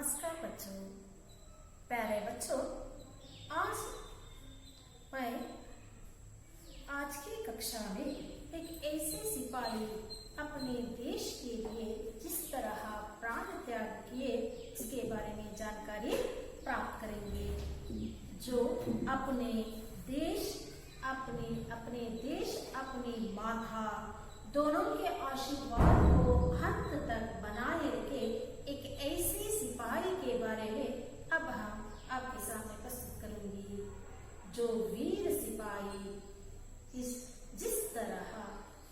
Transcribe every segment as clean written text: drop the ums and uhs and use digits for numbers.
नमस्कार बच्चों, प्यारे बच्चों। आज मैं आज की कक्षा में एक ऐसे सिपाही अपने देश के लिए जिस तरह प्राण त्याग किए उसके बारे में जानकारी प्राप्त करेंगे, जो अपने देश अपनी माता दोनों के आशीर्वाद को अंत तक बनाए रखे एक ऐसे सिपाही के बारे में अब हम आपके सामने प्रस्तुत करेंगे, जो वीर सिपाही जिस तरह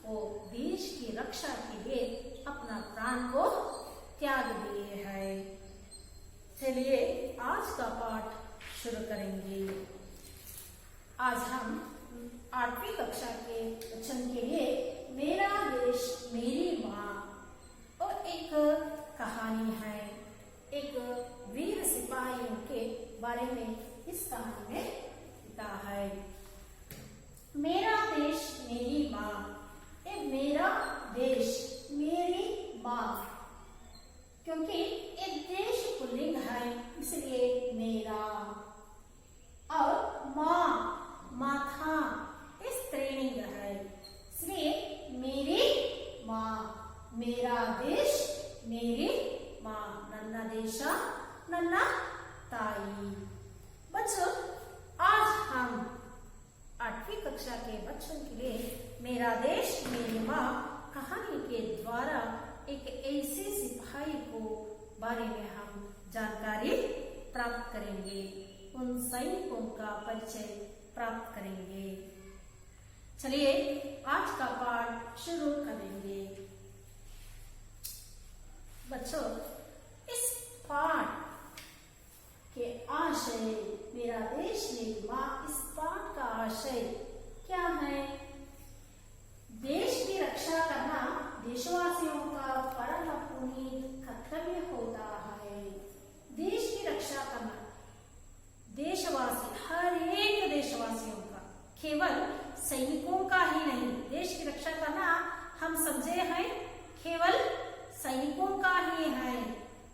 वो देश की रक्षा के लिए अपना प्राण को त्याग दिए हैं। चलिए आज का पाठ शुरू करेंगे। आज हम 8वीं कक्षा के वचन के लिए मेरा देश मेरी माँ और एक कहानी है, एक वीर सिपाहियों के बारे में इस कहानी में लिखा है। मेरा देश मेरी माँ, ये मेरा देश मेरी माँ, क्योंकि ये देश पुल्लिंग है इसलिए मेरा, और माँ माथा स्त्रीलिंग है इसलिए मेरी माँ, मेरा देश मेरी माँ, नन्ना देशा नन्ना ताई। बच्चों, आज हम 8वीं कक्षा के बच्चों के लिए मेरा देश मेरी माँ कहानी के द्वारा एक ऐसे सिपाही को बारे में हम जानकारी प्राप्त करेंगे, उन सैनिकों का परिचय प्राप्त करेंगे। चलिए आज का पाठ शुरू करेंगे। बच्चों, इस पाठ के आशय मेरा देश मेरी माँ, इस पाठ का आशय क्या है? देश की रक्षा करना देशवासियों का परम पुनीत कर्तव्य होता है। देश की रक्षा करना देशवासी, हर एक देशवासियों का, केवल सैनिकों का ही नहीं। देश की रक्षा करना हम समझे हैं केवल सैनिकों का ही है,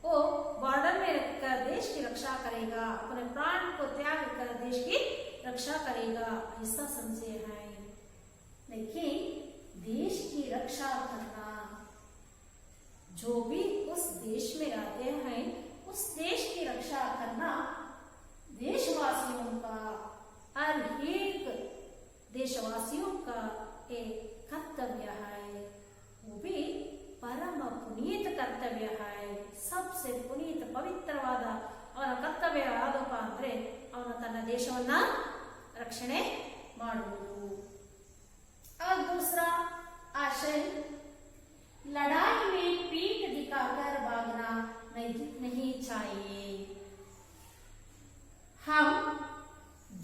वो बॉर्डर में रखकर देश की रक्षा करेगा, अपने प्राण को त्याग कर देश की रक्षा करेगा, ऐसा समझे हैं। लेकिन देश की रक्षा करना, जो भी उस देश में रहते हैं उस देश की रक्षा करना देशवासियों का, हर एक देशवासियों का एक कर्तव्य है, वो भी परम पुनीत कर्तव्य है। सबसे पुनीत ಪವಿತ್ರವಾದ ಅವನ ಕರ್ತವ್ಯ ಯಾವುದಪ್ಪ ಅಂದ್ರೆ ಅವನು ತನ್ನ ದೇಶವನ್ನ ರಕ್ಷಣೆ ಮಾಡುವುದು। और दूसरा आशय, लड़ाई में पीठ दिखाकर भागना नहीं चाहिए। हम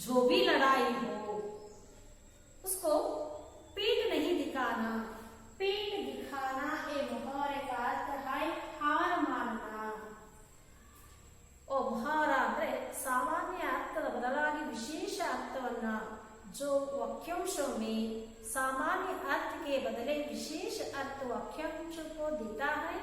जो भी लड़ाई हो उसको पीठ नहीं दिखाना। पीठ दिखाना एक मुहावरे का अर्थ है हार मानना। ओ मुहावरा ಅಂದ್ರೆ सामान्य अर्थದ ಬದಲಾಗಿ विशेष अर्थವನ್ನ, जो वाक्यांशों में सामान्य अर्थ के बदले विशेष अर्थ वाक्यांशों को देता है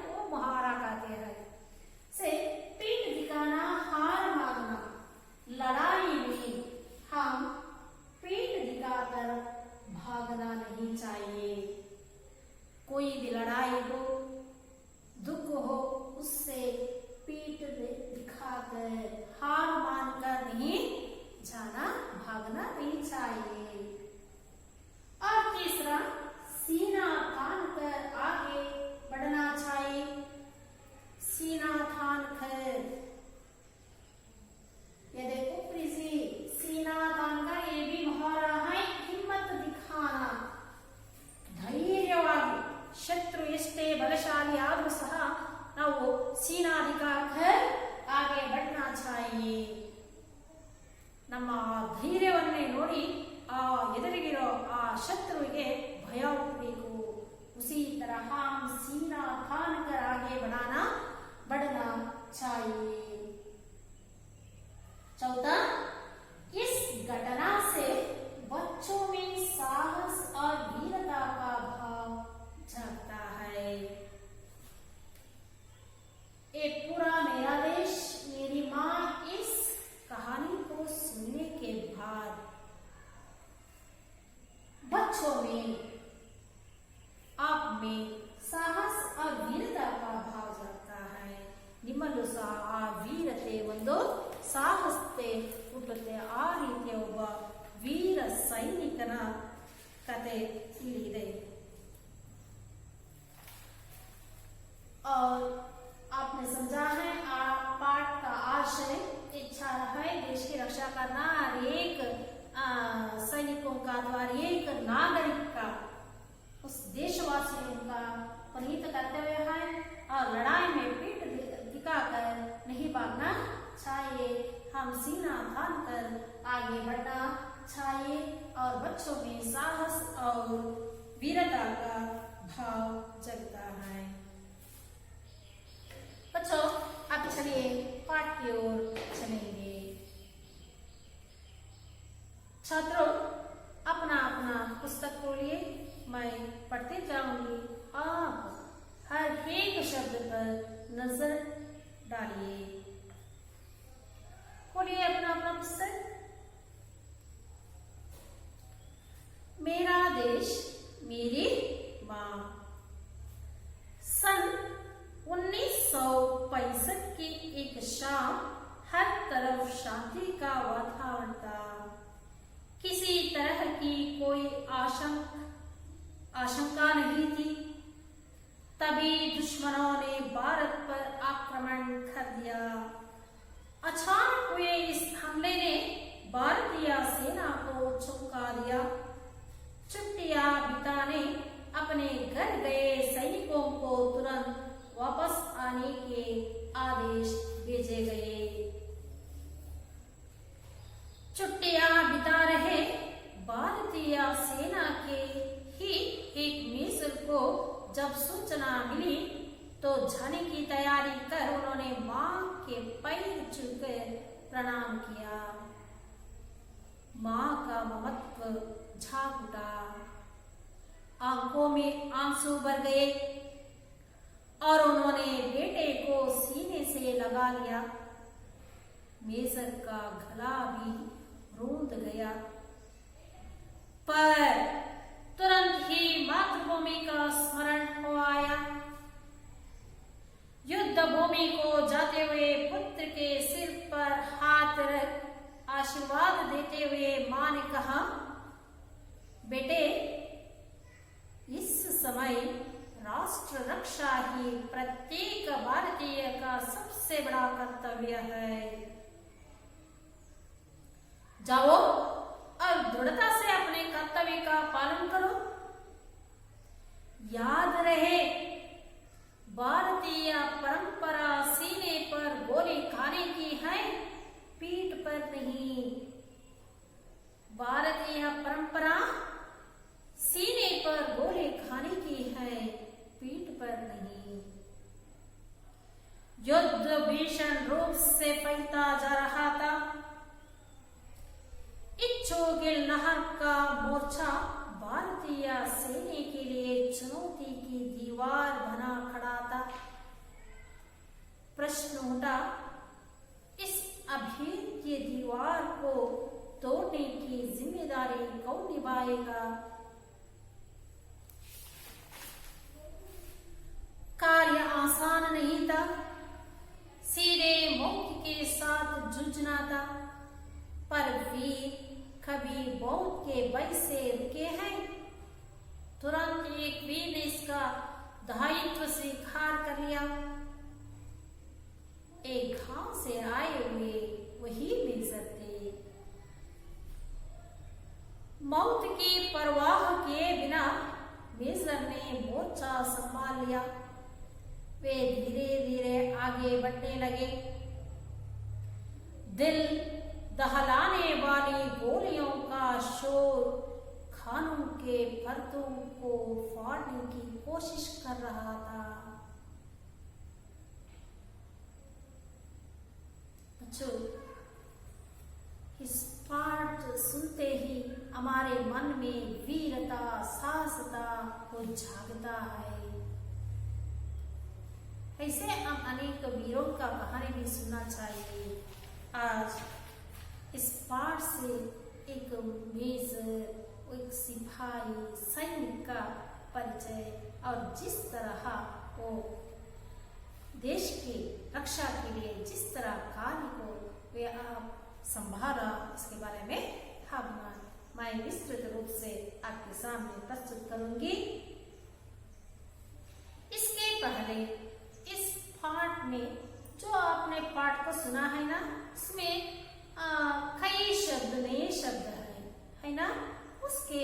ಆ ವೀರತೆ ಒಂದು ಸಾಹಸತೆ ಹುಟ್ಟುತ್ತೆ. ಆ ರೀತಿಯ ಒಬ್ಬ ವೀರ ಸೈನಿಕನ ಕತೆ ಇಲ್ಲಿದೆ. और आपने समझा है पाठ का आशय इच्छा है देश की रक्षा करना और एक सैनिकों का द्वारा एक नागरिक का उस देशवासियों का पुनीत कर्तव्य है और लड़ाई में पीठ दिखाकर नहीं भागना चाहिए. हम सीना तान कर आगे बढ़ना चाहिए और बच्चों में साहस और वीरता का भाव जगता है. बच्चों अब चलिए पाठ की ओर चलेंगे. छात्रों अपना अपना पुस्तक खोलिए, मैं पढ़ते जाऊंगी. आप हर एक शब्द पर नजर डालिए. खोलिए अपना अपना पुस्तक. मेरा देश मेरी माँ. सन 1965 की एक शाम हर तरफ शांति का वातावरण था. किसी तरह की कोई आशंका नहीं थी. तभी दुश्मनों ने भारत पर आक्रमण कर दिया. अचानक हुए इस हमले ने भारतीय सेना को चौंका दिया. छुट्टियां बिताने अपने घर गए सैनिकों को तुरंत वापस आने के आदेश भेजे गए. छुट्टियां बिता रहे भारतीय सेना के ही एक मिसल को जब सूचना मिली तो जाने की तैयारी कर उन्होंने मां के पैर छूकर प्रणाम किया. मां का ममत्व झाग उठा. आंखों में आंसू भर गए और उन्होंने बेटे को सीने से लगा लिया. मेजर का गला भी रूंध गया. पर तुरंत ही मातृभूमि का स्मरण हो आया. युद्ध भूमि को जाते हुए पुत्र के सिर पर हाथ रख आशीर्वाद देते हुए मां ने कहा, बेटे इस समय राष्ट्र रक्षा ही प्रत्येक भारतीय का सबसे बड़ा कर्तव्य है. जाओ और दृढ़ता से अपने कर्तव्य का पालन करो. याद रहे भारतीय परंपरा सीने पर गोली खाने की है, पीठ पर नहीं. भारतीय परंपरा सीने पर गोली खाने की है, पीठ पर नहीं. युद्ध भीषण रूप से फैलता जा रहा था. इच्छोगिल नहर का मोर्चा भारतीय सेना के लिए चुनौती की दीवार बना खड़ा था. प्रश्न उठा, इस अभेद्य दीवार को तोड़ने की जिम्मेदारी कौन निभाएगा? कार्य आसान नहीं था. सीधे मौत के साथ जूझना था. पर वीर कभी मौत के भय से रुके हैं? तुरंत एक वीर ने इसका दायित्व स्वीकार कर लिया. एक गांव से आए हुए वही मेजर थे. मौत की परवाह किए बिना मेजर ने मोर्चा संभाल लिया. वे धीरे धीरे आगे बढ़ने लगे. दिल दहलाने वाली गोलियों का शोर खानों के पर्दों को फाड़ने की कोशिश कर रहा था. बच्चों, इस पाठ सुनते ही हमारे मन में वीरता साहसता को जागता है. ऐसे हम अनेक वीरों का कहानी भी सुनना चाहिए. आज इस पाठ से एक मेजर, एक सिपाही, सैनिक का परिचय और जिस तरह वो देश की रक्षा के लिए जिस तरह कार्य को वे आप संभाला, इसके बारे में मैं विस्तृत रूप से आपके सामने प्रस्तुत करूंगी। इसके पहले इस पाठ में जो आपने पाठ को सुना है ना, इसमें कई शब्द नए शब्द है ना, उसके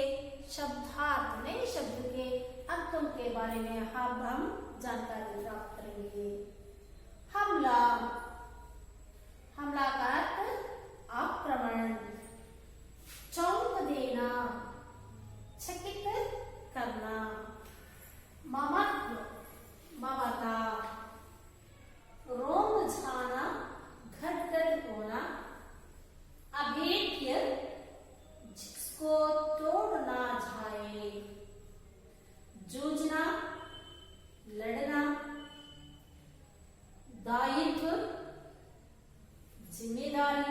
शब्दार्थ नए शब्द के अर्थों के बारे में अब हम जानकारी प्राप्त करेंगे। हमला, हमला का अर्थ आक्रमण, चौंक देना, चकित करना, ममत्व, ममता, रोम झाना, घटघट होना, अभेद्य, जिसको तोड़ ना जाए, जूझना, लड़ना, दायित्व, जिम्मेदारी,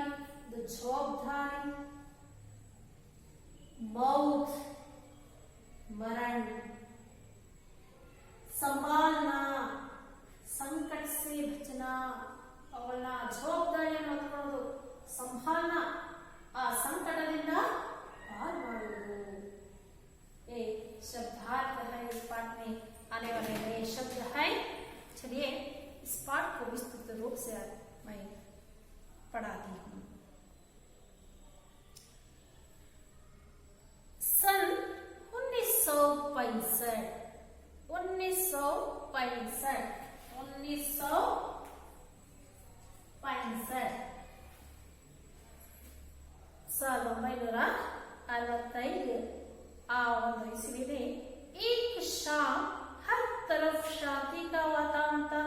द जवाबदारी, मौत, मरण, संभालना, संकट से बचना, और जवाबदारी संभालना, आ संकटದಿಂದ पार ಮಾಡುವುದು। ये शब्दार्थ है, इस पाठ में आने वाले नए शब्द है। चलिए इस पाठ को विस्तृत रूप से मैं पढ़ाती हूँ। सन 1965 1965 आ ಒಂದು ಇಸ್ವಿಲಿ एक शाम हर तरफ शांति का वातावरण था।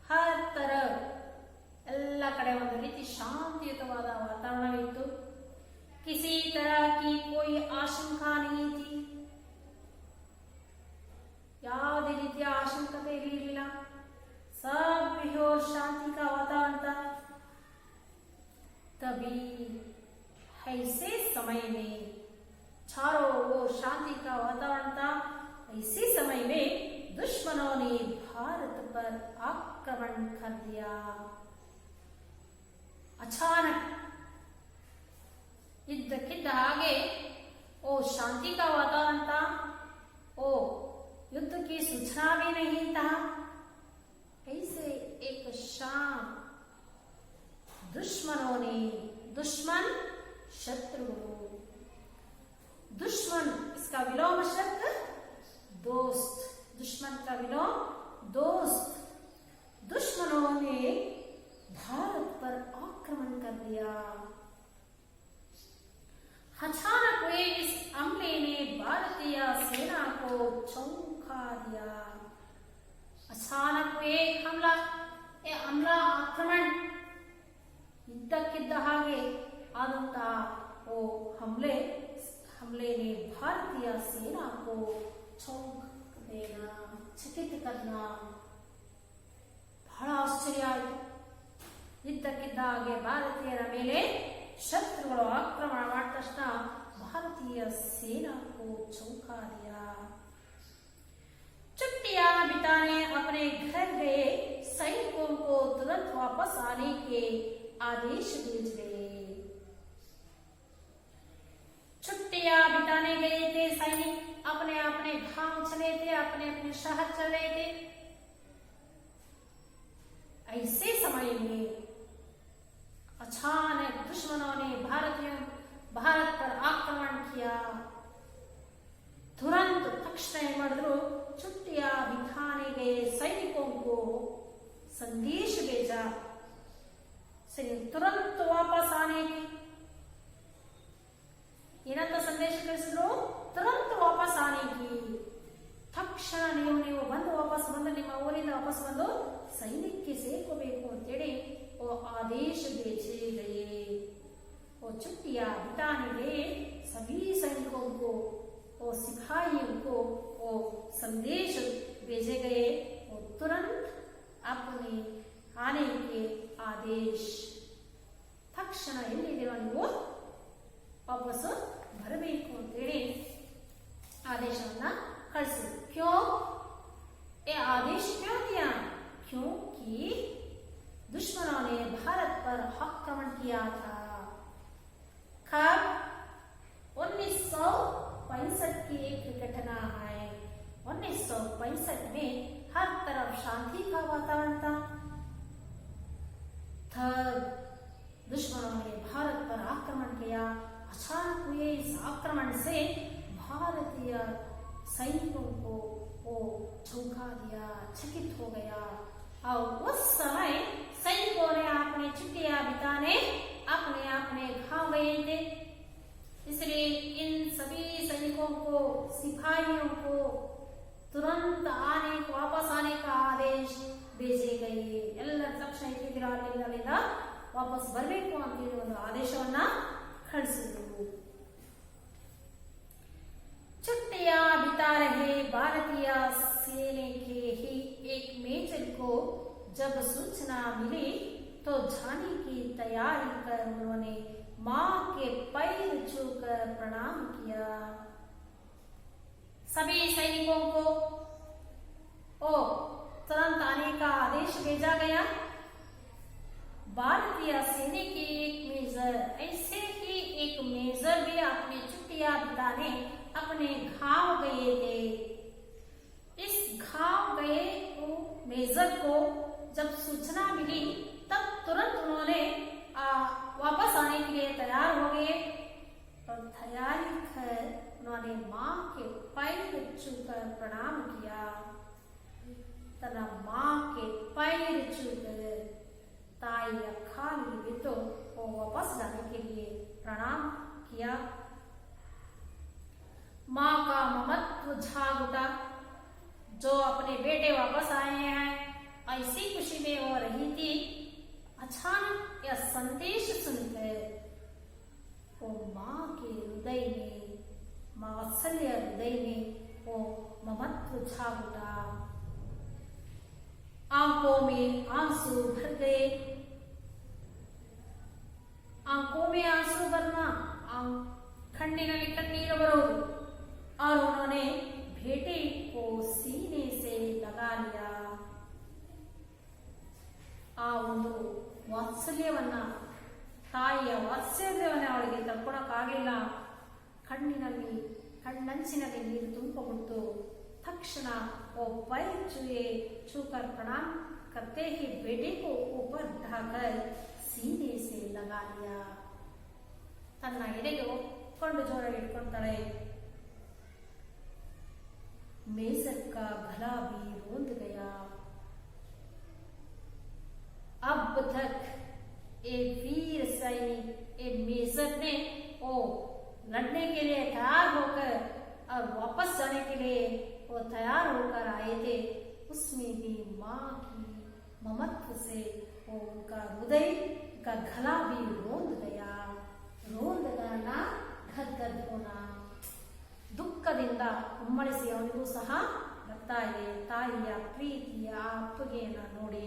हर तरफ ಎಲ್ಲ ಕಡೆ ಒಂದು ರೀತಿ ಶಾಂತಿಯುತವಾದ ವಾತಾವರಣವಿತ್ತು। किसी तरह की कोई आशंका नहीं थी, ಯಾವುದೇ ರೀತಿಯ ಆಶಂಕತೆ ಇರಲಿಲ್ಲ। सब बेहोश शांति का वातावरण था। तभी ऐसे समय में चारों ओर शांति का वातावरण था। इसी समय में दुश्मनों ने भारत पर आक्रमण कर दिया। अचानक इದ್ದಕ್ಕಿದ್ದ ಹಾಗೆ ओ शांति का वातावरण था, ओ युद्ध की सूचना भी नहीं था। ऐसे एक शाम दुश्मनों ने, दुश्मन शत्रु, दुश्मन इसका विलोम शब्द दोस्त, दुश्मन का विलोम दोस्त, दुश्मनों ने भारत पर आक्रमण कर दिया। अचानक हुए इस हमले ने भारतीय सेना को चौंका दिया। अचानक हुए हमला, ये हमला आक्रमण इದ್ದಕ್ಕಿದ್ದ ಹಾಗೆ आदंता वो हमले ने भारतीय सेना को चौंक देना, चकित करना, बड़ा आश्चर्य आಯಿತು। ಇದ್ದಕ್ಕಿದ್ದ ಹಾಗೆ ಭಾರತೀಯರ ಮೇಲೆ शत्रुಗಳು आक्रमण ಮಾಡಿದ ತಕ್ಷಣ भारतीय सेना को चौंका दिया। छुट्टियां बिताने अपने घर गए सैनिकों को तुरंत वापस आने के आदेश भेज गए। छुट्टियां बिताने गए थे सैनिक, अपने अपने गांव चले थे, अपने अपने शहर चले थे। ऐसे समय में अचानक दुश्मनों ने भारत पर आक्रमण किया। तुरंत तक्षण ಮಾಡಿದ್ರು, छुट्टियां बिताने गए सैनिकों को संदेश भेजा, तुरंत वापस आने की। ಏನಂತ ಸಂದೇಶ ಕಳಿಸಿದ್ರು? तुरंत वापस आने की। ತಕ್ಷಣ ನೀವು ಬಂದು ವಾಪಸ್ ಬಂದು ನಿಮ್ಮ ಊರಿಂದ ವಾಪಸ್ ಬಂದು ಸೈನ್ಯಕ್ಕೆ ಸೇರ್ಕೋಬೇಕು ಅಂತೇಳಿ वो आदेश भेजे गए। वो छुट्टियां बिताने गए सभी सैनिकों को, वो सिपाहियों को वो संदेश भेजे गए। वो तुरंत अपने आने के आदेश, तक्षण ಎಲ್ಲಿದ್ದೀರೋ ನೀವು ವಾಪಸ್ ಬರಬೇಕು ಅಂತೇಳಿ ಆದೇಶವನ್ನ ಕಳಿಸಿದ್ರು। क्यों ये आदेश क्यों दिया? क्योंकि पर आक्रमण किया था। कब? 1965 की एक घटना है। 1965 में हर तरफ शांति का वातावरण था। दुश्मनों ने भारत पर आक्रमण किया। अचानक हुए इस आक्रमण से भारतीय सैनिकों को वो चौंका दिया, चकित हो गया। और उस समय सैनिकों ने अपनी छुट्टियां बिताने अपने अपने गांव गए थे। इसलिए इन सभी सैनिकों को, सिपाहियों को तुरंत वापस आने का आदेश भेजे गए। ಎಲ್ಲ ತಕ್ಷಣ ಇಲ್ಲಿಂದ ವಾಪಸ್ ಬರಬೇಕು ಅಂತ ಹೇಳಿ ಒಂದು ಆದೇಶವನ್ನ ಕಳಿಸಿದ್ರು। छुट्टियां बिता रहे भारतीय सेना के ही एक मेजर को जब सूचना मिली तो जाने की तैयारी कर उन्होंने मां के पैर छूकर प्रणाम किया। सभी सैनिकों को तुरंत आने का आदेश भेजा गया। भारतीय सेना के एक मेजर, ऐसे ही एक मेजर भी अपनी छुट्टियां बिताने अपने गांव गए थे। इस गांव गए मेजर को जब सूचना मिली तब तुरंत उन्होंने वापस आने के लिए तैयार हो गए और तैयारी कर उन्होंने मां के पैर छूकर प्रणाम किया। तन मां के पैर छूकर ताई खाली बितो वो वापस जाने के लिए प्रणाम किया। मां का ममत्व जाग उठा। जो अपने बेटे वापस आए हैं ऐसी खुशी में हो रही थी। अचानक यह संदेश सुनकर वो मां के हृदय में, मां वात्सल्य हृदय में वो ममत्व जाग उठा। आंखों में आंसू भर गए। आंखों में आंसू भरना, ಕಣ್ಣಿನಲ್ಲಿ ಕಣ್ಣೀರು ಬರೋದು। और उन्होंने बेटे को सीने से लगा लिया। ಆ ಒಂದು ವಾತ್ಸಲ್ಯವನ್ನ, ತಾಯಿಯ ವಾತ್ಸಲ್ಯವನ್ನ ಅವಳಿಗೆ ತಡ್ಕೊಳಕ್ಕಾಗಿಲ್ಲ। ಕಣ್ಣಂಚಿನಲ್ಲಿ ನೀರು ತುಂಬಿಬಿಟ್ಟು ತಕ್ಷಣ वो पैर छूकर प्रणाम करते ही बेटे को ऊपर उठाकर सीने से लगा लिया। ತನ್ನ ಎದೆಗೆ ಒಪ್ಕೊಂಡು ಜೋರಾಗಿ ಇಟ್ಕೊಳ್ತಾಳೆ। मेजर का गला भी रोंद गया। अब तक ये वीर सैनिक, ये मेजर ने वो लड़ने के लिए तैयार होकर और वापस जाने के लिए वो तैयार होकर आए थे। उसमें भी मां की ममत्व से वो उनका हृदय का गला भी रोंद गया। रोंद गाना, गदगद होना, ದುಃಖದಿಂದ ಉಮ್ಮಳಿಸಿ ಅವನಿಗೂ ಸಹ ಬರ್ತಾ ಇದೆ। ತಾಯಿಯ ಪ್ರೀತಿಯ ಅಪ್ಪುಗೆಯನ್ನು ನೋಡಿ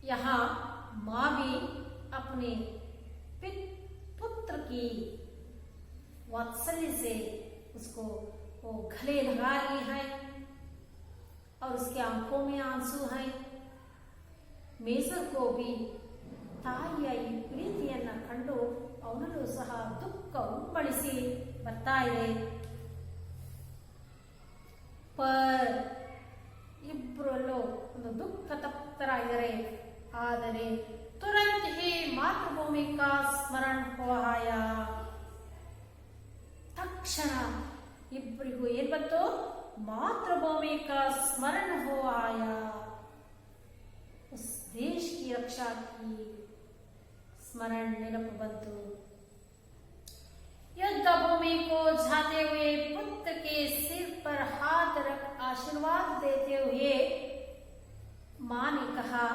यहाँ माँ भी अपने पुत्र की वात्सल्य से उसको वो गले लगा रही है और उसके आंखों में आंसू हैं। मेजर को भी ತಾಯಿಯ ಈ ಪ್ರೀತಿಯನ್ನ ಕಂಡು ಅವನಲ್ಲೂ ಸಹ ದುಃಖ ಉಮ್ಮಳಿಸಿ ಬರ್ತಾ ಇದೆ। ಇಬ್ಬರಲ್ಲೂ ಒಂದು ದುಃಖ ತಪ್ತರಾಗಿದ್ದಾರೆ। ಆದರೆ ತುರಂತ ಹಿ ಮಾತೃಭೂಮಿ ಕಾ ಸ್ಮರಣ ಹೋಯ, ತಕ್ಷಣ ಇಬ್ಬರಿಗೂ ಏನ್ ಬಂತು? ಮಾತೃಭೂಮಿ ಕಾ ಸ್ಮರಣ ಹೋಯ, उस देश की रक्षा की स्मरण नेनपु बंतु। युद्ध भूमि को जाते हुए पुत्र के सिर पर हाथ रख आशीर्वाद देते हुए मां ने कहा,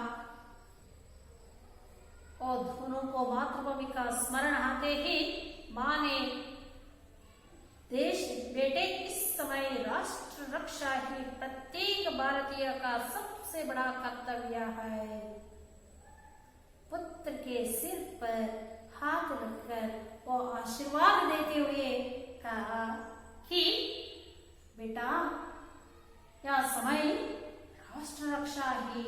और दोनों को मातृभूमि का स्मरण आते ही मां ने देश बेटे इस समय राष्ट्र रक्षा ही प्रत्येक भारतीय का सबसे बड़ा कर्तव्य है। पुत्र के सिर पर हाथ रखकर वो आशीर्वाद देते हुए कहा कि बेटा, यह समय राष्ट्र रक्षा ही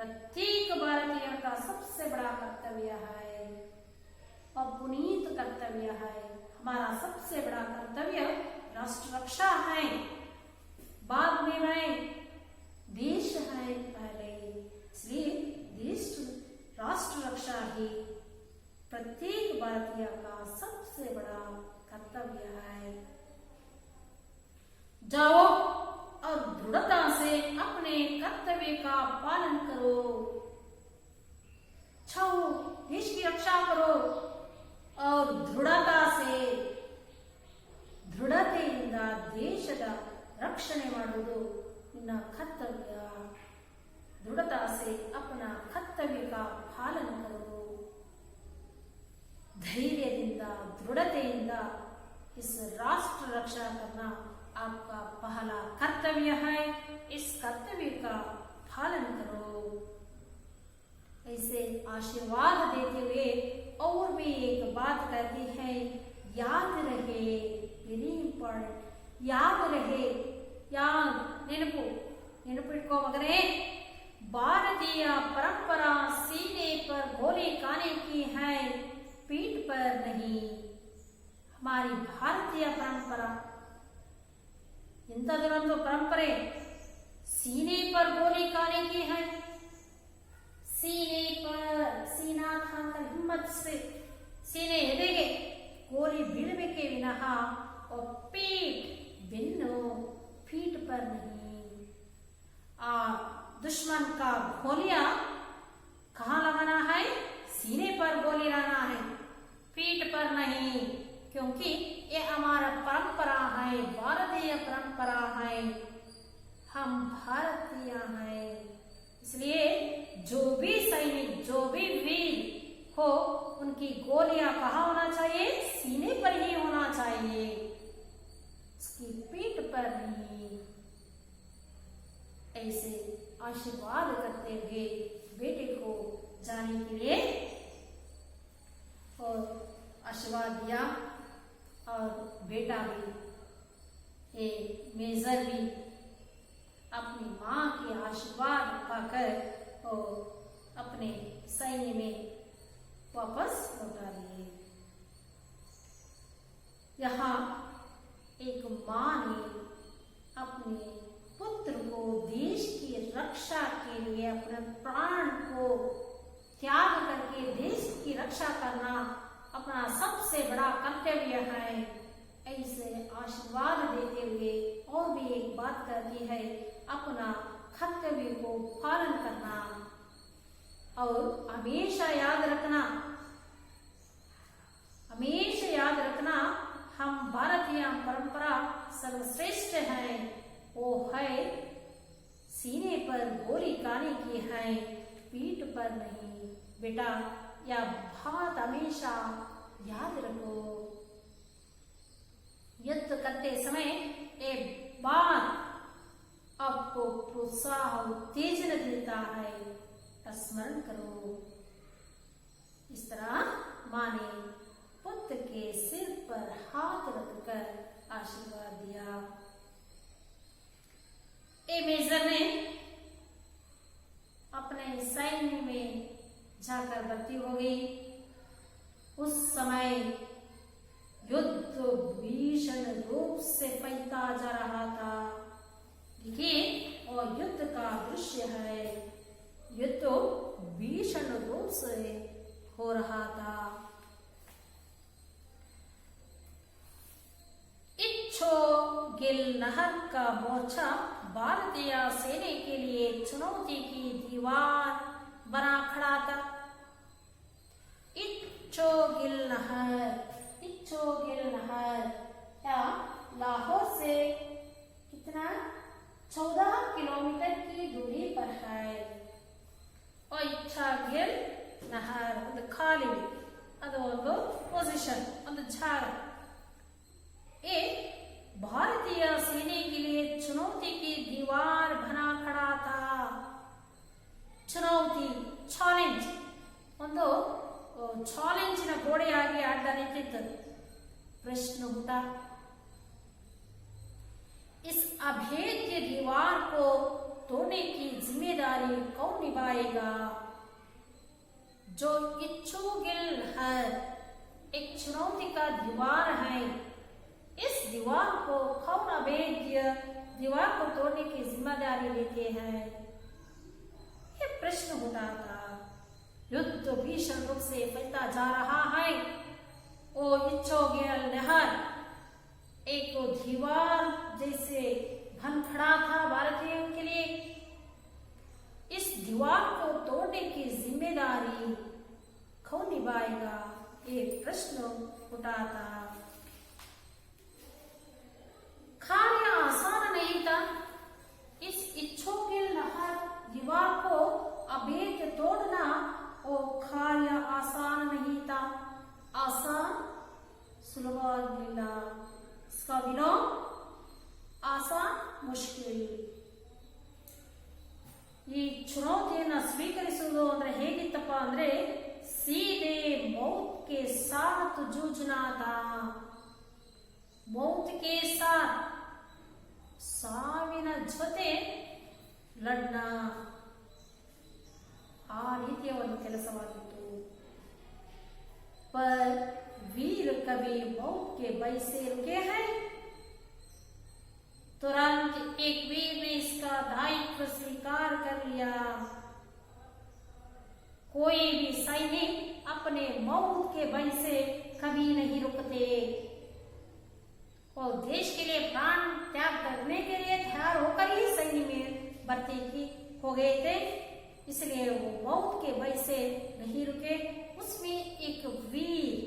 प्रत्येक भारतीय का सबसे बड़ा कर्तव्य है और पुनीत कर्तव्य है। हमारा सबसे बड़ा कर्तव्य राष्ट्र रक्षा है, बाद में है देश है पहले। इसलिए देश राष्ट्र रक्षा ही प्रत्येक भारतीय का सबसे बड़ा कर्तव्य है। जाओ और दृढ़ता से अपने कर्तव्य का पालन करो। छाओ देश की रक्षा करो और ದೃಢತೆಯಿಂದ ದೇಶದ ರಕ್ಷಣೆ ಮಾಡುವುದು ನಿನ್ನ ಕರ್ತವ್ಯ। दृढ़ता से अपना कर्तव्य का पालन करो। धैर्यದಿಂದ दृढ़ತೆಯಿಂದ इस राष्ट्र रक्षा करना आपका पहला कर्तव्य है। इस कर्तव्य का पालन करो। ऐसे आशीर्वाद देते हुए और भी एक बात कहती है, याद रहे, वेरी इंपॉर्टेंट, याद रहे, याद ನೆನಪಿಟ್ಕೋ मगरे, भारतीय परंपरा सीने पर गोली खाने की है, पीठ पर नहीं। हमारी भारतीय परंपरा इंतदೊಂದು परंपरे सीने पर गोली खाने की है। सीने पर, सीना खाकर हिम्मत से सीने ಎದೆಗೆ गोली ಬೀಳಬೇಕೇ ವಿನಃ और पीठ ಬೆನ್ನು पीठ पर नहीं। दुश्मन का गोलियां कहाँ लगाना है? सीने पर गोली लगाना है, पीठ पर नहीं, क्योंकि ये हमारा परंपरा है, भारतीय परंपरा है, हम भारतीय हैं। इसलिए जो भी सैनिक, जो भी वीर हो, उनकी गोलियां कहाँ होना चाहिए? सीने पर ही होना चाहिए, उसकी पीठ पर नहीं। ऐसे आशीर्वाद करते हुए बेटे को जाने के लिए और आशीर्वाद दिया, और बेटा भी, ये मेजर भी अपनी माँ के आशीर्वाद पाकर और अपने सैन्य में वापस लौटा लिए। यहाँ एक माँ ने अपने पुत्र को देश की रक्षा के लिए अपने प्राण को त्याग करके देश की रक्षा करना अपना सबसे बड़ा कर्तव्य है। ऐसे आशीर्वाद देते हुए और भी एक बात कहती है, अपना कर्तव्य को पालन करना और हमेशा याद रखना, हमेशा याद रखना, हम भारतीय परंपरा सर्वश्रेष्ठ है, वो है सीने पर गोली खाने की है, पीठ पर नहीं। बेटा यह बात हमेशा याद रखो। युद्ध करते समय ये बात आपको प्रोत्साह उत्तेजन देता है, स्मरण करो। इस तरह माँ ने पुत्र के सिर पर हाथ रखकर आशीर्वाद दिया। ए मेजर ने अपने सैन्य में जाकर भर्ती हो गई। उस समय युद्ध भीषण रूप से फैलता जा रहा था। देखिए, और युद्ध का दृश्य है, युद्ध भीषण रूप से हो रहा था। इच्छोगिल नहर का मोर्चा भारतीय सेना के लिए चुनौती की दीवार बना खड़ा था। इच्छोगिल नहर या लाहौर से कितना 14 किलोमीटर की दूरी पर है। और इच्छागिल नहर ಒಂದು ಖಾಲಿ, ಅದು ಒಂದು ಪೊಸಿಷನ್, ಒಂದು ಜಾಗ। ये भारतीय सेना के लिए चुनौती की दीवार बना खड़ा था। चुनौती, ಚಾಲೆಂಜ್, ಒಂದು ಚಾಲೆಂಜಿನ ಗೋಡೆಯಾಗಿ ಅಡ್ಡ ನಿಂತಿತ್ತು। प्रश्न उठा, इस अभेद्य दीवार को तोड़ने की जिम्मेदारी कौन निभाएगा? जो इच्छुगिल है एक चुनौती का दीवार है। इस दीवार को कौन अभेद्य दीवार को तोड़ने की जिम्मेदारी लेते हैं? ये प्रश्न उठा था। युद्ध भीषण रूप से फैलता जा रहा है। ओ इच्छुगिल नहर एक दीवार जैसे बन खड़ा था भारतीयों के लिए। इस दीवार को तोड़ने की जिम्मेदारी कौन निभाएगा? ये प्रश्न उठा था। कार्य आसान नहीं था। इस इच्छुगिल नहर दीवार को अभेद्य तोड़ना वो कार्य आसान नहीं था। आसान ಸುಲಭವಾಗಿಲ್ಲ. इसका विलोम आसान मुश्किल. ಈ ಚುನೌತಿಯನ್ನು ಸ್ವೀಕರಿಸುವುದು ಅಂದ್ರೆ ಹೇಗಿತ್ತಪ್ಪ ಅಂದ್ರೆ सीधे मौत के साथ जूझना था. मौत के साथ ಸಾವಿನ ಜೊತೆ ಲಡ್ನ ಆ ರೀತಿಯ ಒಂದು ಕೆಲಸವಾಗಿತ್ತು. पर वीर कभी मौत के भय से रुके हैं. तुरंत एक वीर ने इसका दायित्व स्वीकार कर लिया. कोई भी सैनिक अपने मौत के भय से कभी नहीं रुकते और देश के लिए प्राण त्याग करने के लिए तैयार होकर ही सैन्य में भर्ती हो गए थे. इसलिए वो मौत के भय से नहीं रुके. उसमें एक वीर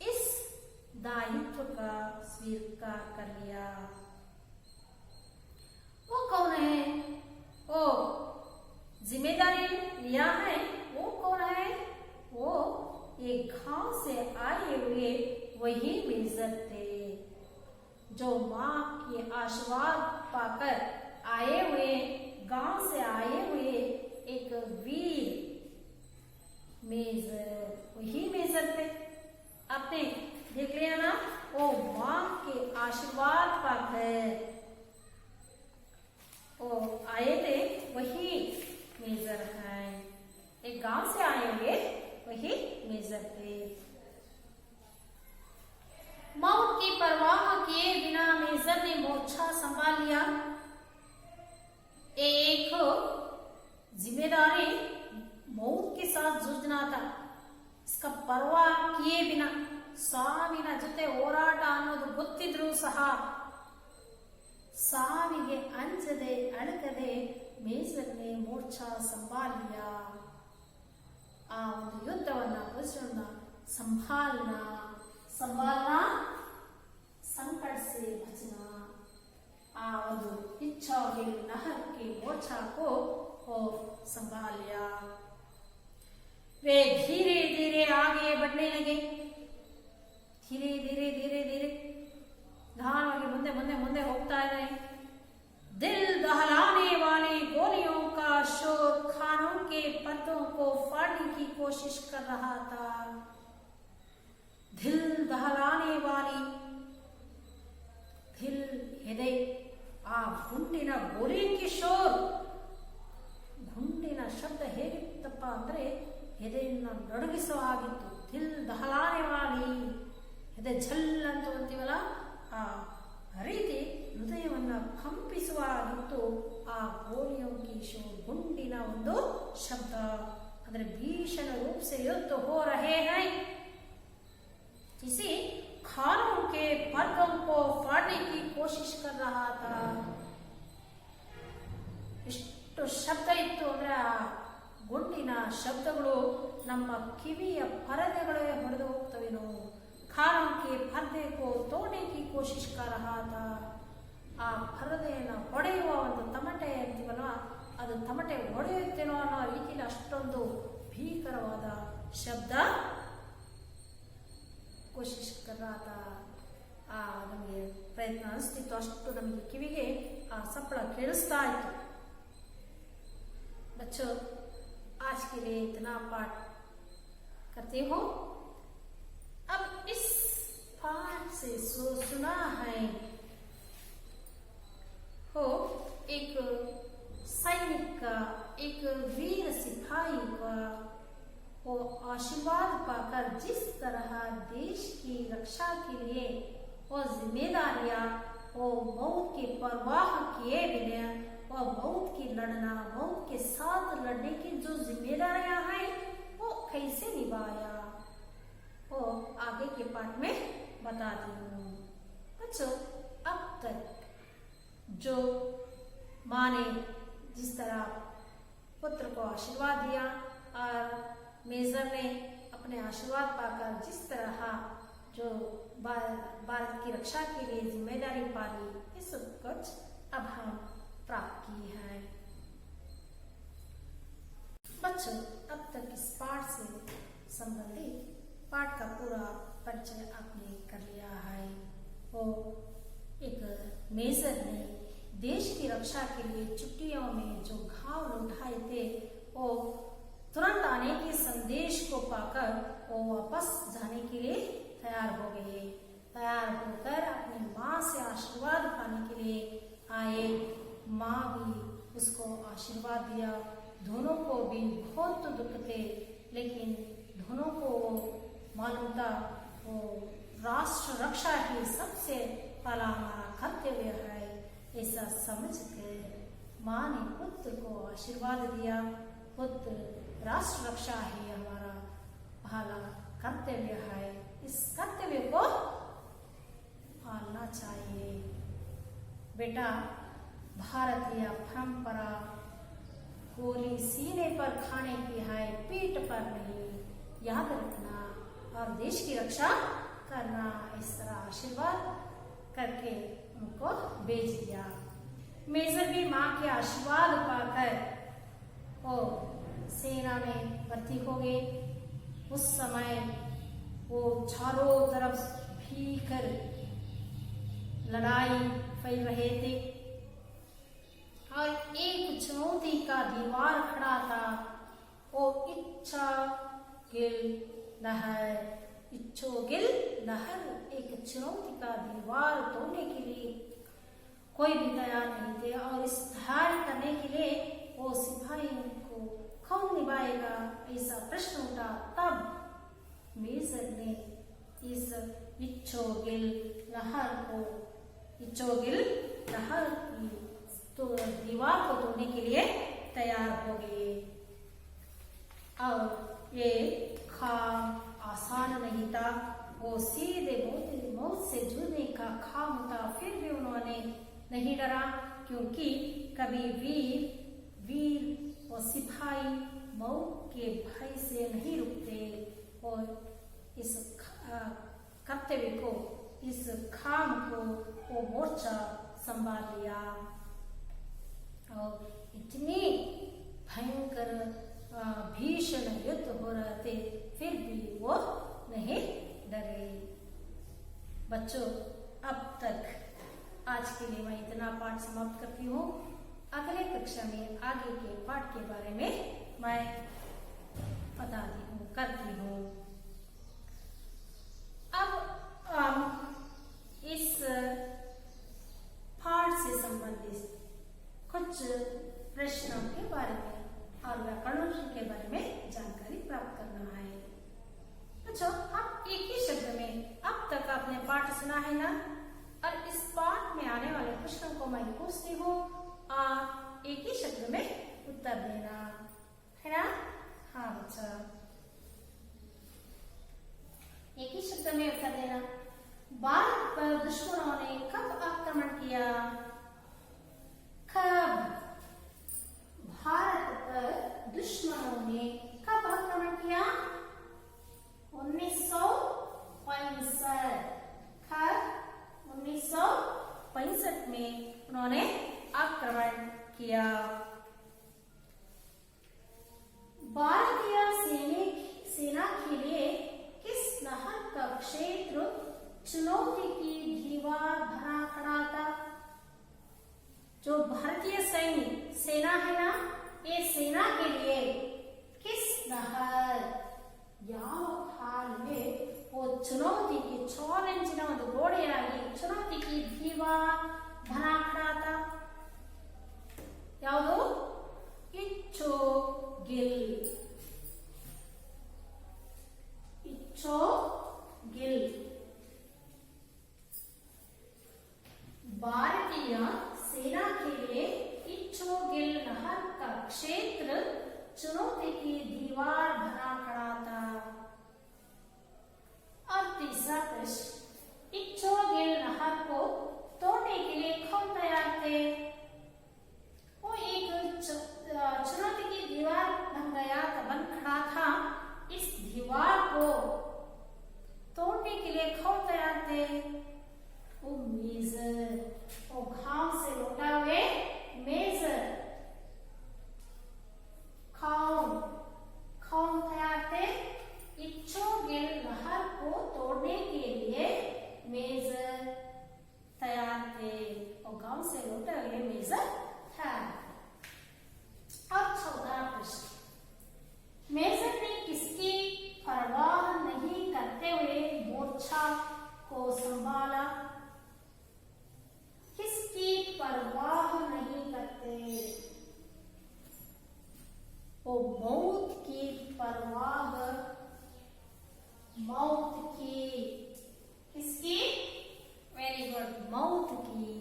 इस दायित्व का स्वीकार कर लिया. वो कौन है? वो जिम्मेदारी लिया है वो कौन है? वो एक गांव से आए हुए वही मेजर थे जो माँ के आशीर्वाद पाकर आए हुए गांव से आए हुए एक वीर मेजर. वही मेजर थे. आपने देख लिया ना. वो माँ के आशीर्वाद पाकर वो आए थे वही मेजर हैं. एक गांव से आए हुए वही मेजर थे. मौत की परवाह किए बिना मेजर ने मोर्चा संभाल लिया. एक जिम्मेदारी मौत के साथ जूझना था. इसका परवाह किए बिना ಸಾವಿನ ಜೊತೆ ಹೋರಾಟ ಅನ್ನೋದು ಗೊತ್ತಿದ್ರೂ ಸಹ ಸಾವಿಗೆ ಅಂಜದೆ ಅಡಕದೆ ಮೇಜರ್ನೆ ಮೋರ್ಚಾ ಸಂಭಾಲಿಯ. ಆ ಒಂದು ಯುದ್ಧವನ್ನ ಪೊಸಿಷನ್ನ ಸಂಭಾಲನಾ संकट से बचना. आ ಒಂದು इच्छुगिल नहर के मोर्चा को संभाल लिया. वे धीरे धीरे आगे बढ़ने लगे. धीरे धीरे धीरे धीरे निधानವಾಗಿ ಮುಂದೆ ಮುಂದೆ ಮುಂದೆ ಹೋಗ್ತಾ ಇದ್ದಾರೆ. दिल दहलाने वाली गोलियों का शोर खानों के पर्दों को फाड़ने की कोशिश कर रहा था. दिल दहलाने वाली दिल ಎದೆ ಆ ಗುಂಡಿನ ಗೋಲಿ ಕಿಶೋರ್ ಗುಂಡಿನ ಶಬ್ದ ಹೇಗಿತ್ತಪ್ಪ ಅಂದ್ರೆ ಎದೆಯನ್ನು ನಡುಗಿಸುವ ಹಾಗಿತ್ತು. ದಿಲ್ ದಹಲಾನೆ ವಾಲಿ ಎದೆ ಝಲ್ ಅಂತ ಅಂತೀವಲ್ಲ ಆ ರೀತಿ ಹೃದಯವನ್ನ ಕಂಪಿಸುವ ಹಾಗಿತ್ತು ಆ ಗೋಲಿಯ ಕಿಶೋರ್ ಗುಂಡಿನ ಒಂದು ಶಬ್ದ. ಅಂದ್ರೆ ಭೀಷಣ ರೂಪ से युद्ध हो रहे हैं. किसी खानों के पर्दों को फाड़ने की कोशिश कर रहा था. ಎಷ್ಟು ಶಬ್ದ ಇತ್ತು ಅಂದ್ರೆ ಆ ಗುಂಡಿನ ಶಬ್ದಗಳು ನಮ್ಮ ಕಿವಿಯ ಪರದೆಗಳೇ ಹೊಡೆದು ಹೋಗ್ತವೇನೋ. खानों के पर्दे को तोड़ने की कोशिश कर रहा था. ಆ ಪರದೆಯನ್ನು ಹೊಡೆಯುವ ಒಂದು ತಮಟೆ ಅಂತೀವಲ್ವ ಅದು ತಮಟೆ ಹೊಡೆಯುತ್ತೇನೋ ಅನ್ನೋ ರೀತಿಯಲ್ಲಿ ಅಷ್ಟೊಂದು ಭೀಕರವಾದ ಶಬ್ದ कोशिश कर रहा था. ನಮಗೆ ಪ್ರಯತ್ನ ಅನಿಸ್ತಿತ್ತು. ಅಷ್ಟು ನಮಗೆ ಕಿವಿಗೆ ಆ ಸಪ್ಪಳ ಕೇಳಿಸ್ತಾ ಇತ್ತು. बच्चों आज के लिए इतना पाठ करते हो. अब इस पाठ से सुना है हो एक का एक वीर सिपाही का वो आशीर्वाद पाकर जिस तरह देश की रक्षा के लिए वो जिम्मेदारियां वो मौत की परवाह किए बिना वो मौत की लड़ना, मौत के साथ लड़ने की जो जिम्मेदारियां हैं वो कैसे निभाया वो आगे के पाठ में बताती हूँ। बच्चों, अब तक जो माँ ने जिस तरह पुत्र को आशीर्वाद दिया और मेजर ने अपने आशीर्वाद पाकर जिस तरह जो भारत की रक्षा के लिए जिम्मेदारी पाली, ये सब कुछ अब हम प्राप्त की है। बच्चों, अब तक इस पाठ से संबंधित पाठ का पूरा परिचय आपने कर लिया है। वो एक मेजर ने देश की रक्षा के लिए छुट्टियों में जो घाव उठाए थे वो तुरंत आने के संदेश को पाकर वो वापस जाने के लिए तैयार हो गए। तैयार होकर अपनी माँ से आशीर्वाद पाने के लिए आए। माँ भी उसको आशीर्वाद दिया। दोनों को भी बहुत दुख थे, लेकिन दोनों को मालूम था वो राष्ट्र रक्षा ही सबसे पहला हमारा कर्तव्य है। ऐसा समझ कर माँ ने पुत्र को आशीर्वाद दिया। पुत्र राष्ट्र रक्षा ही हमारा पहला कर्तव्य है, इस कर्तव्य को पालना चाहिए। बेटा, भारतीय परंपरा गोली सीने पर खाने की है, पीठ पर नहीं, याद रखना और देश की रक्षा करना। इस तरह आशीर्वाद करके उनको भेज दिया। मेजर भी माँ के आशीर्वाद पाकर वो सेना में भर्ती हो गए। उस समय वो चारों तरफ भीकर लड़ाई फैल रहे थे और एक चुनौती का दीवार खड़ा था। वो इच्छोगिल नहर एक चुनौती का दीवार तोड़ने के लिए कोई भी तैयार नहीं थे और इस तैयार करने के लिए वो सिपाही को कौन निभाएगा, ऐसा प्रश्न उठा। तब मेजर ने इस इच्छोगिल नहर की तो दीवार को तोड़ने के लिए तैयार हो गए। और ये काम आसान नहीं था। वो सीधे मौत से जूझने का काम था। फिर भी उन्होंने नहीं डरा, क्योंकि कभी वीर और सिपाही मौत के भय से नहीं रुकते और इस कर्तव्य को, इस काम को वो मोर्चा संभाल लिया। और इतनी भयंकर भीषण युद्ध हो रहे थे, फिर भी वो नहीं डरे। बच्चों, अब तक आज के लिए मैं इतना पाठ समाप्त करती हूँ। अगले कक्षा में आगे के पाठ के बारे में मैं करती हूँ। अब इस पाठ से संबंधित कुछ प्रश्नों के बारे में और व्याकरण के बारे में जानकारी प्राप्त करना है। अच्छा, आप एक ही शब्द में अब तक आपने पाठ सुना है ना, और इस पाठ में आने वाले प्रश्नों को मैं पूछती हूँ और एक ही शब्द में उत्तर देना है ना। हाँ बच्चा, एक ही शब्द में उत्तर देना। भारत पर दुश्मनों ने कब आक्रमण किया? कब भारत पर दुश्मनों ने कब आक्रमण किया? 1965। कब? 1965 में उन्होंने आक्रमण किया। भारतीय सेना के लिए किस नहर का क्षेत्र चुनौती की दीवार बना खड़ा था? जो भारतीय सेना है ना, ये सेना के लिए किस नहर ಯಾವ ಹಾಲಿಗೆ वो चुनौती की चैलेंजिನ ಒಂದು ಗೋಡೆಯಾಗಿ चुनौती की दीवार बना खड़ा था। ಯಾವುದು? ಈ चुनौती की दीवार बना खड़ा था। और तीसरा प्रश्न, इच्छोगिल नहर को तोड़ने के लिए कौन तैयार थे? वो एक चुनौती की दीवार बन खड़ा था। इस दीवार को तोड़ने के लिए कौन तैयार थे? वो मेजर, वो घाव से लौटा हुए मेजर कौन तैयार थे? इच्छोगिल नहर को तोड़ने के लिए मेजर तैयार थे और गांव से लौटे हुए मेजर था। अब चौथा प्रश्न, मेजर ने किसकी परवाह नहीं करते हुए मोर्चा को संभाला? किसकी परवाह नहीं करते? वो मौत की परवाह, मौत की, किसकी? वेरी गुड, मौत की,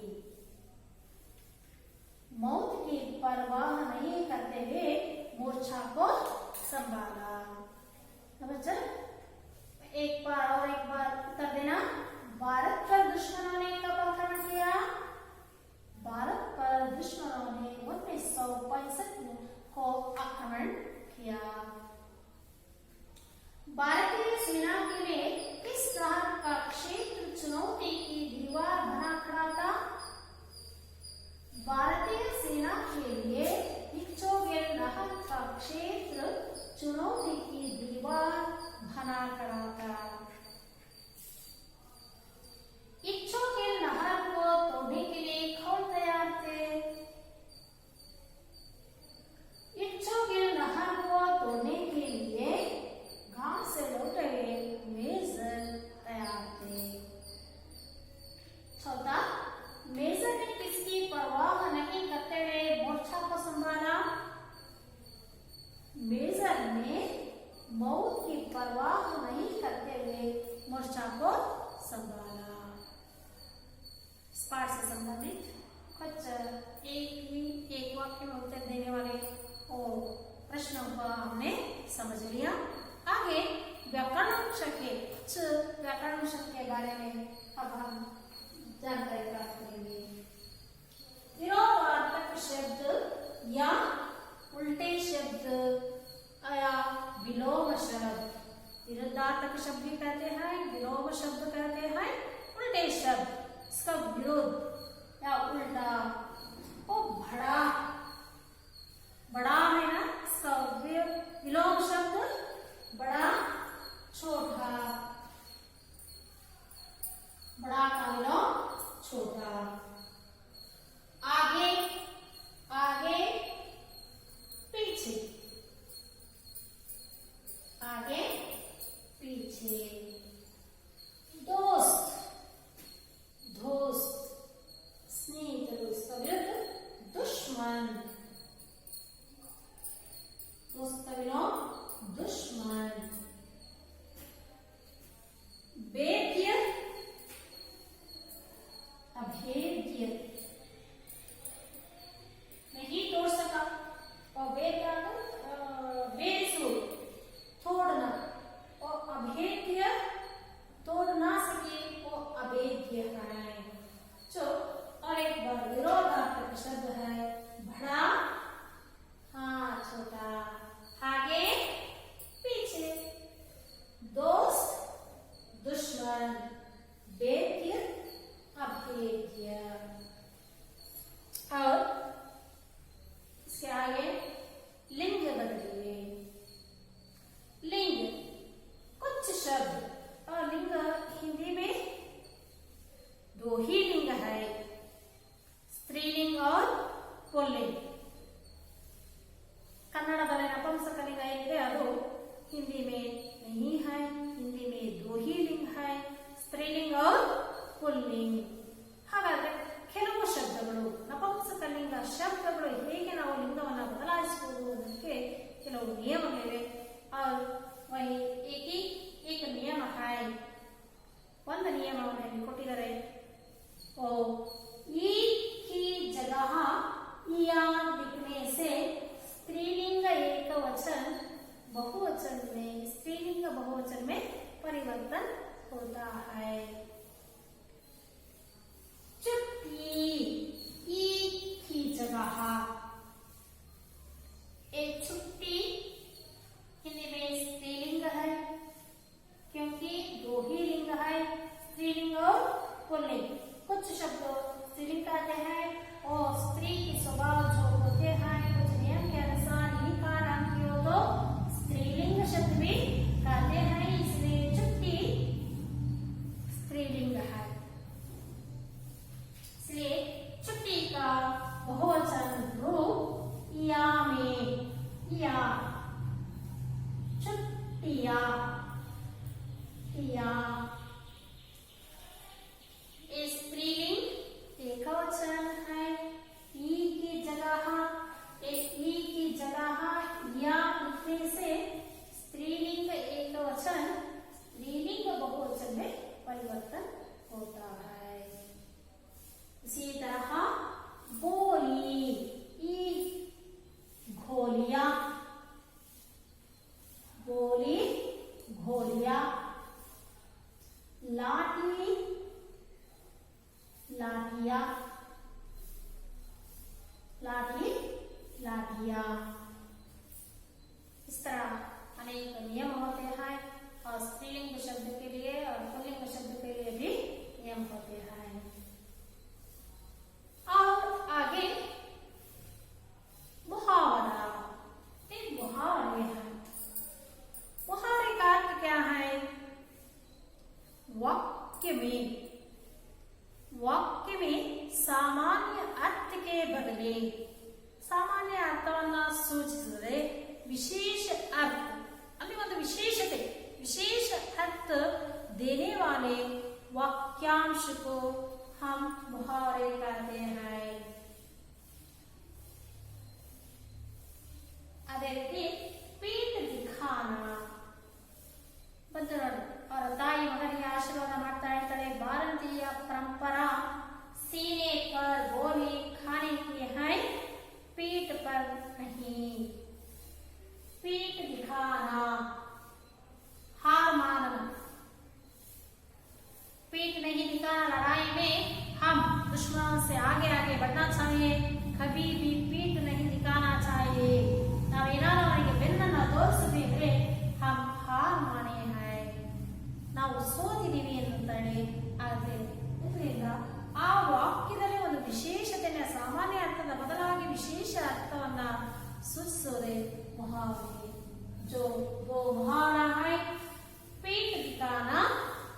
मौत की परवाह नहीं करते हुए मोर्चा को संभाला। बच्चा एक बार उत्तर देना। भारत पर दुश्मनों ने कब आक्रमण किया? भारत पर दुश्मनों ने 1965 को आक्रमण किया। भारतीय सेना के लिए किस तरह का क्षेत्र चुनौती की दीवार बना खड़ा था? भारतीय सेना के लिए इच्छोगिल नहर का क्षेत्र चुनौती की दीवार बना खड़ा था। इच्छोगिल नहर को तोड़ने के लिए कौन तैयार थे? इच्छोगिल नहर को तोड़ने के लिए गांव से लौटे हुए मेजर तैयार थे। चौथा, मेजर ने किसकी परवाह नहीं करते हुए मोर्चा को संभाला? मेजर ने मौत की परवाह नहीं करते हुए मोर्चा को संभाला। इस पाठ से संबंधित कुछ एक वाक्य में उत्तर देने वाले प्रश्नों को हमने समझ लिया। आगे व्याकरण अंश के बारे में अब हम जानकारी प्राप्त करेंगे। विरोधार्थक शब्द या उल्टे शब्द या विलोम शब्द, विरुद्धार्थक शब्द भी कहते हैं, विलोम शब्द कहते हैं, उल्टे शब्द इसका विरोध या उल्टा। वो बड़ा है ना, इसका विलोम शब्द बड़ा, छोटा, बड़ा का विलोम छोटा। आगे पीछे, आगे पीछे। दोस्त, स्नेहित, इसका विरुद्ध दुश्मन, दोस्त का विलोम दुश्मन। वेद्य, अभेद्य, नहीं तोड़ सका, और वेद्य तोड़ना, और अभेद्य तोड़ ना सके वो अभेद्य है। और एक बार विरोधार्थक शब्द है बड़ा, हाँ छोटा, आगे पीछे। दोस्त, दुश्मन, वेद्य, अभेद्य। और इसके आगे लिंग बदलिए। लिंग, कुछ शब्द, और लिंग हिंदी में दो ही लिंग है, स्त्रीलिंग और पुल्लिंग। कन्नड़ದಲ್ಲಿ नपुंसकलिंग ಏನಿದೆ ಅದು हिंदी में नहीं है, हिंदी में दो ही लिंग है, स्त्रीलिंग और पुल्लिंग। ಹಾಗಾದ್ರೆ ಕೆಲವು ಶಬ್ದಗಳು ನಪುಂಸಕಲಿಂಗ ಶಬ್ದಗಳು ಹೇಗೆ ನಾವು ಲಿಂಗವನ್ನು ಬದಲಾಯಿಸಬಹುದು ಅನ್ನೋದಕ್ಕೆ ಕೆಲವು ನಿಯಮಗಳಿವೆ। और वही एक नियम है, ಒಂದು ನಿಯಮವನ್ನು ಇಲ್ಲಿ ಕೊಟ್ಟಿದ್ದಾರೆ। ई की जगह इया लिखने से स्त्रीलिंग एक वचन बहुवचन में, स्त्रीलिंग बहुवचन में परिवर्तन होता है। चुट्टी, ई की जगह एक छुट्टी हिंदी में स्त्रीलिंग है, क्योंकि दो ही लिंग है, स्त्रीलिंग और पुल्लिंग। कुछ शब्द स्त्रीलिंग कहते हैं और स्त्री के स्वभाव जो होते हैं कुछ नियम के अनुसार ही का नाम किया तो स्त्रीलिंग शब्द भी कहते हैं, इसलिए चुट्टी स्त्रीलिंग है। इसलिए चुट्टी का बहुवचन रूप या में, या चुट्टिया, या स्त्रीलिंग एकवचन है। ई की जगह या लिखने से स्त्रीलिंग एकवचन स्त्रीलिंग बहुवचन में परिवर्तन होता है। इसी तरह गोली, ई घोलिया, गोली घोलिया। लाठी, लाठिया, लाठी लाठिया। इस तरह अनेक नियम होते हैं और स्त्रीलिंग शब्द के लिए और पुल्लिंग शब्द के लिए भी नियम होते हैं। और आगे मुहावरा, एक मुहावरे हैं। मुहावरे का अर्थ क्या है? वाक्य में सामान्य अर्थ के बदले ಸಾಮಾನ್ಯ ಅರ್ಥವನ್ನ ಸೂಚಿಸಿದರೆ विशेष अर्थ, अभी मतलब विशेषते, विशेष अर्थ देने वाले वाक्यांश को हम मुहावरे कहते हैं। अದೇ ರೀತಿ ಪೀಠ ದಿಖಾನ, ಬಂತು ನೋಡಿ, ಅವರ ತಾಯಿ ಮಗನಿಗೆ ಆಶೀರ್ವಾದ ಮಾಡ್ತಾ ಇರ್ತಾಳೆ। ಭಾರತೀಯ ಪರಂಪರಾ सीने पर गोली खाने की है, पीठ पर नहीं। पीठ दिखाना, हार मानना, पीठ नहीं दिखाना। लड़ाई में हम दुश्मनों से आगे आगे बढ़ना चाहिए, कभी भी पीठ नहीं दिखाना चाहिए। ನಾವೇನಾದವರಿಗೆ ಬೆನ್ನನ್ನು ತೋರಿಸದಿದ್ರೆ हम हार माने हैं, ನಾವು ಸೋತಿದ್ದೀವಿ ಎನ್ನುತ್ತಾಳೆ। ಆದರೆ ಇದರಿಂದ ಆ ವಾಕ್ಯದಲ್ಲಿ ಒಂದು ವಿಶೇಷತೆಯ ಸಾಮಾನ್ಯ ಅರ್ಥದ ಬದಲಾಗಿ ವಿಶೇಷ ಅರ್ಥವನ್ನ सूचसोरे मुहावरे। जो वो मुहावरा है पीठ दिखाना,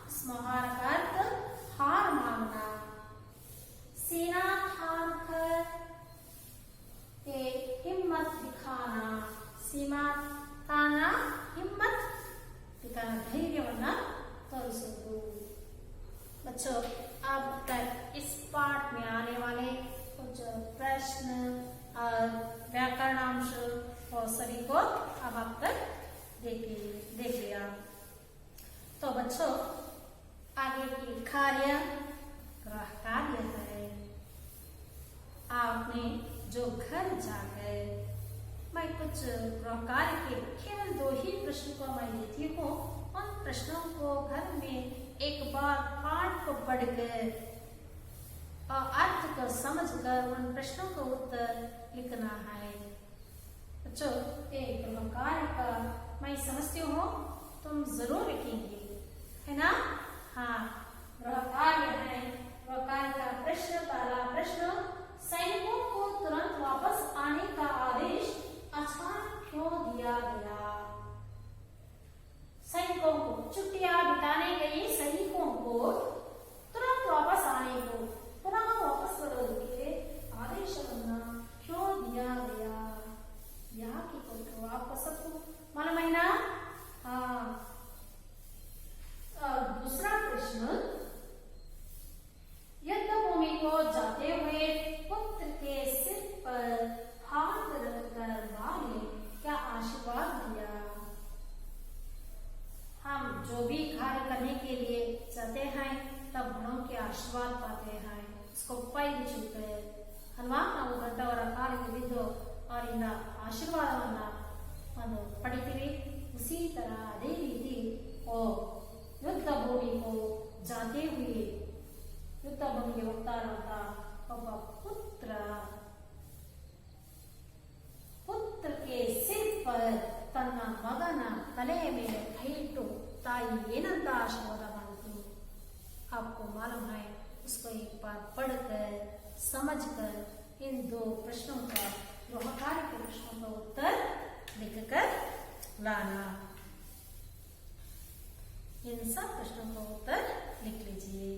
इस मुहावरे का अर्थ हार मानना। सीना थाम कर हिम्मत दिखाना, सीमा ताना हिम्मत दिखाना, धैर्यवನ್ನ तोरिसोದು। बच्चों, अब तक इस पाठ में आने वाले कुछ प्रश्न और व्याकरणांश और सभी को अब तक देख लिया। तो बच्चों, आगे की कार्य गृह कार्य है। आपने जो घर जाकर मैं कुछ गृह कार्य के केवल 2 ही प्रश्न को मैं लेती हूँ। उन प्रश्नों को घर में एक बार पाठ को पढ़कर और अर्थ को समझकर उन प्रश्नों का उत्तर लिखना है। बच्चों, एक कार्य का मैं समझती हूँ, तुम जरूर लिखेंगे, है ना? हाँ, गृह कार्य है। गृह कार्य का प्रश्न, पहला प्रश्न, सैनिकों को तुरंत वापस आने का आदेश अचानक क्यों दिया गया? सैनिकों को, छुट्टियां बिताने गए सैनिकों को तुरंत वापस आने को, पुनः वापस बरोदಕ್ಕೆ ಆದೇಶವನ್ನ क्यों दिया गया? ಯಾಕೆ ಕೊಟ್ಟರು ವಾಪಸ್ಸು? मन महीना। हाँ। दूसरा प्रश्न, युद्ध भूमि को जाते हुए पुत्र के सिर पर हाथ रखकर मां ने क्या आशीर्वाद दिया? हम जो भी कार्य करने के लिए जाते हैं तब बड़ों के आशीर्वाद पाते हैं, इसको कೈ ಚುಕ್ಕೆ ಅಲ್ವಾ? ನಾವು ದೊಡ್ಡವರ ಕಾಲಿಗೆ ಬಿದ್ದು ಅವರಿಂದ ಆಶೀರ್ವಾದವನ್ನ ಪಡಿತೀವಿ। जाते हुए ಯುದ್ಧಭೂಮಿಗೆ ಹೋಗ್ತಾ ಇರುವಂತ ಒಬ್ಬ ಪುತ್ರಕ್ಕೆ ಸಿರ್ ಪರ್ ತನ್ನ ಮಗನ ತಲೆಯ ಮೇಲೆ ಕೈ ಇಟ್ಟು ತಾಯಿ ಏನಂತ ಆಶೀರ್ವಾದ ಮಾಡಿತು. आपको मालूम है, उसको एक बार पढ़कर समझकर इन दो प्रश्नों का लोहकारी के प्रश्नों का उत्तर लिखकर लाना. इन सब प्रश्नों का उत्तर लिख लीजिए.